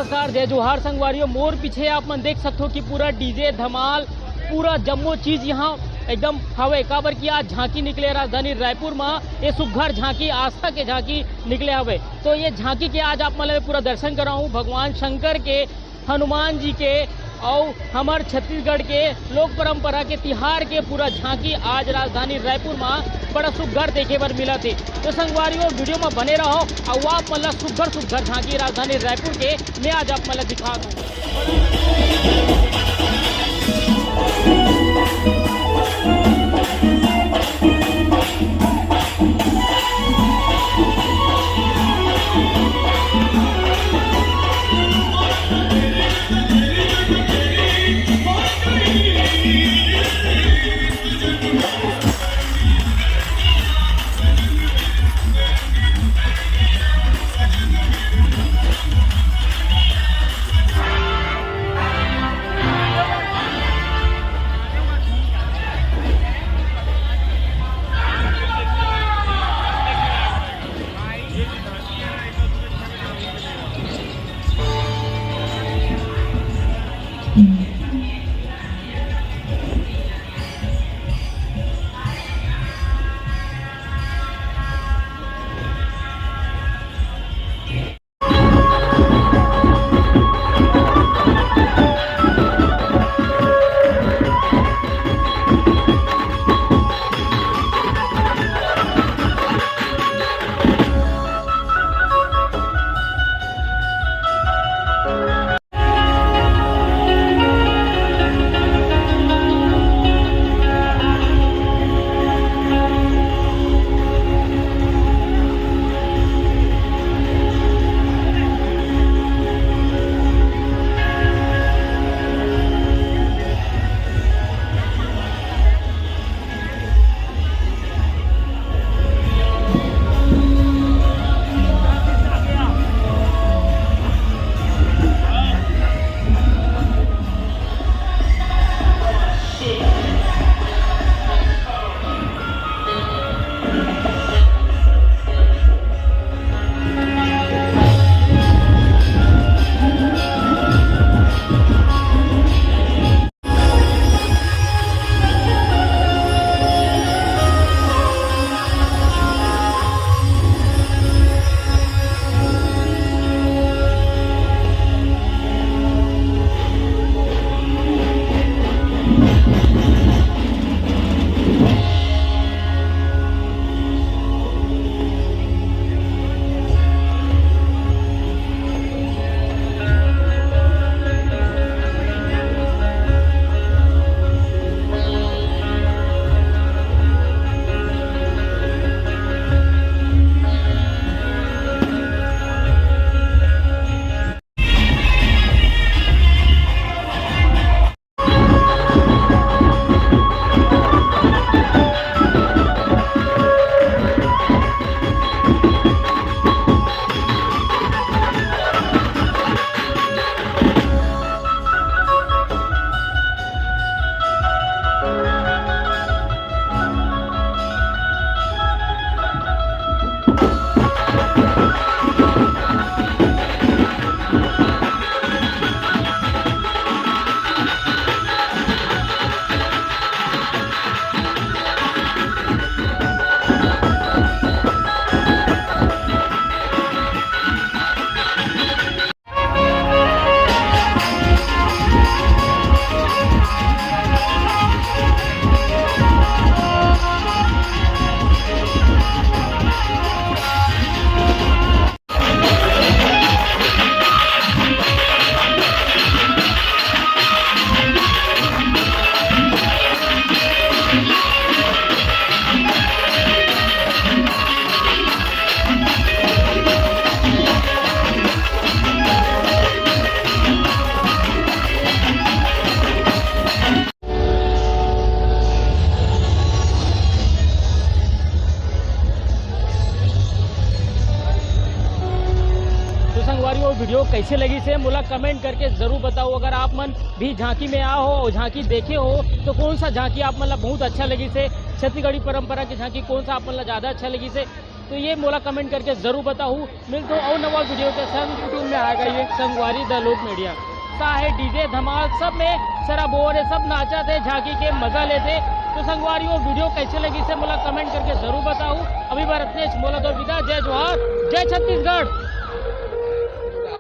नमस्कार, जय जोहार संगवारियों। मोर पीछे आप मन देख सकते हो कि पूरा डीजे धमाल पूरा जम्मो चीज यहाँ एकदम हवे काबर की आज झांकी निकले राजधानी रायपुर में। ये सुघर झांकी आस्था के झांकी निकले हवे। तो ये झांकी के आज आप मन पूरा दर्शन कराऊँ भगवान शंकर के, हनुमान जी के और हमार छत्तीसगढ़ के लोक परंपरा के तिहार के पूरा झांकी आज राजधानी रायपुर में बड़ा सुघर देखे बर मिला थे। तो संगवारियों वीडियो में बने रहो और आप मतलब सुघर झांकी राजधानी रायपुर के मैं आज आप मतलब दिखा दूँ। वीडियो कैसे लगी से मोला कमेंट करके जरूर बताओ। अगर आप मन भी झांकी में आ हो और झांकी देखे हो तो कौन सा झांकी आप मतलब बहुत अच्छा लगी से, छत्तीसगढ़ी परंपरा की झांकी कौन सा आप मतलब ज़्यादा अच्छा लगी से तो ये मोला कमेंट करके जरूर बताओ। मिलते हो और नवा वीडियो के संग यूट्यूब में आ गई है संगवारी द लोक मीडिया साहे डीजे धमाल सब में शराबोर है, सब नाचा थे, झांकी के मजा लेते। तो संगवारियों वीडियो कैसे लगी इसे मोला कमेंट करके जरूर बताओ। अभी बार इतने मोला दो विदा, जय जोहार, जय छत्तीसगढ़।